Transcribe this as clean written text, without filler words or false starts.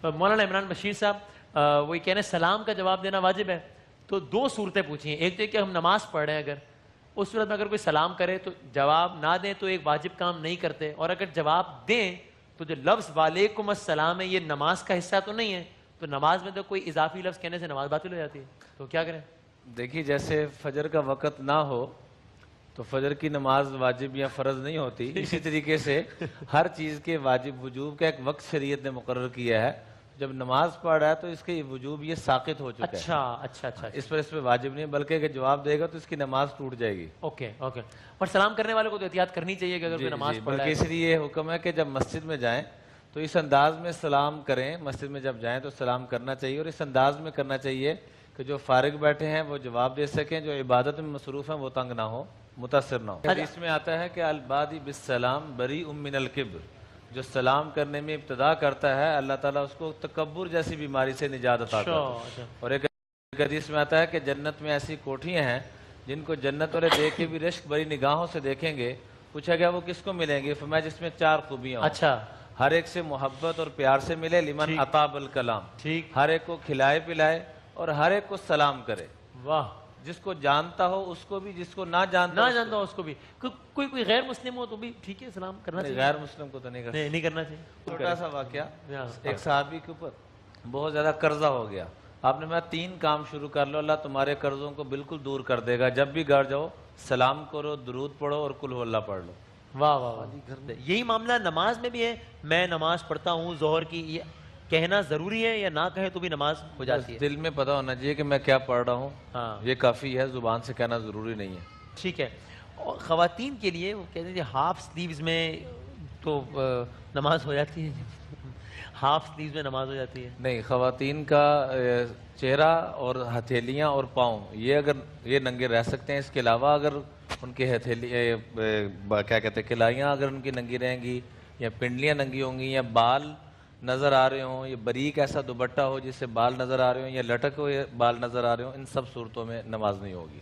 مولانا عمران بشیر صاحب وہ کہہ رہے ہیں سلام کا جواب دینا واجب ہے، تو دو صورتیں پوچھی ہیں. ایک تو کہ ہم نماز پڑھ رہے ہیں، اگر اس صورت میں اگر کوئی سلام کرے تو جواب نہ دیں تو ایک واجب کام نہیں کرتے، اور اگر جواب دیں تو جو لفظ وعلیکم السلام ہے یہ نماز کا حصہ تو نہیں ہے، تو نماز میں تو کوئی اضافی لفظ کہنے سے نماز باطل ہو جاتی ہے، تو کیا کریں؟ دیکھیے جیسے فجر کا وقت نہ ہو تو فجر کی نماز واجب یا فرض نہیں ہوتی، اسی طریقے سے ہر چیز کے واجب وجوب کا ایک وقت شریعت نے مقرر کیا ہے. جب نماز پڑھ رہا ہے تو اس کے وجوب یہ ساقط ہو چکا ہے. اچھا. اس پہ واجب نہیں، بلکہ اگر جواب دے گا تو اس کی نماز ٹوٹ جائے گی. اوکے. اور سلام کرنے والے کو تو احتیاط کرنی چاہیے کہ اگر کوئی نماز پڑھ رہا ہے. بلکہ اس لیے یہ حکم ہے کہ جب مسجد میں جائیں تو اس انداز میں سلام کریں. مسجد میں جب جائیں تو سلام کرنا چاہیے، اور اس انداز میں کرنا چاہیے کہ جو فارغ بیٹھے ہیں وہ جواب دے سکیں، جو عبادت میں مصروف ہیں وہ تنگ نہ ہو، متاثر نہ ہو. حدیث میں آتا ہے کہ البادی بالسلام بری من الکبر، جو سلام کرنے میں ابتدا کرتا ہے اللہ تعالیٰ اس کو تکبر جیسی بیماری سے نجات عطا کرتا ہے. اور ایک حدیث میں آتا ہے کہ جنت میں ایسی کوٹھیاں ہیں جن کو جنت والے دیکھ کے بھی رشک بری نگاہوں سے دیکھیں گے. پوچھا گیا وہ کس کو ملیں گے؟ فرمایا جس میں 4 خوبیاں ہوں. ہر ایک سے محبت اور پیار سے ملے، لمن اطاب الکلام، ہر ایک کو کھلائے پلائے اور ہر ایک کو سلام کرے. واہ. جس کو جانتا ہو اس کو بھی، جس کو نہ جانتا ہو اس کو بھی. کوئی غیر مسلم ہو تو بھی ٹھیک ہے سلام کرنا چاہیے. غیر مسلم کو تو نہیں کرنا چاہیے. چھوٹا سا واقعہ، ایک صحابی کے اوپر بہت زیادہ قرضہ ہو گیا. آپ نے میں 3 کام شروع کر لو، اللہ تمہارے قرضوں کو بالکل دور کر دے گا. جب بھی گھر جاؤ سلام کرو، درود پڑھو اور قل ہو اللہ پڑھ لو. واہ. یہی معاملہ نماز میں بھی ہے. میں نماز پڑھتا ہوں ظہر کی، یہ کہنا ضروری ہے یا نہ کہے تو بھی نماز ہو جاتی ہے؟ دل میں پتہ ہونا چاہیے کہ میں کیا پڑھ رہا ہوں، یہ کافی ہے، زبان سے کہنا ضروری نہیں ہے. ٹھیک ہے. اور خواتین کے لیے وہ کہتے ہیں ہاف سلیوز میں تو نماز ہو جاتی ہے؟ ہاف سلیوز میں نماز ہو جاتی ہے؟ نہیں، خواتین کا چہرہ اور ہتھیلیاں اور پاؤں یہ اگر یہ ننگے رہ سکتے ہیں. اس کے علاوہ اگر ان کے کیا کہتے ہیں کلائیاں اگر ان کی ننگی رہیں گی، یا پنڈلیاں ننگی ہوں گی، یا بال نظر آ رہے ہوں، یا باریک ایسا دوپٹہ ہو جس سے بال نظر آ رہے ہوں، یا لٹک ہو یا بال نظر آ رہے ہوں، ان سب صورتوں میں نماز نہیں ہوگی.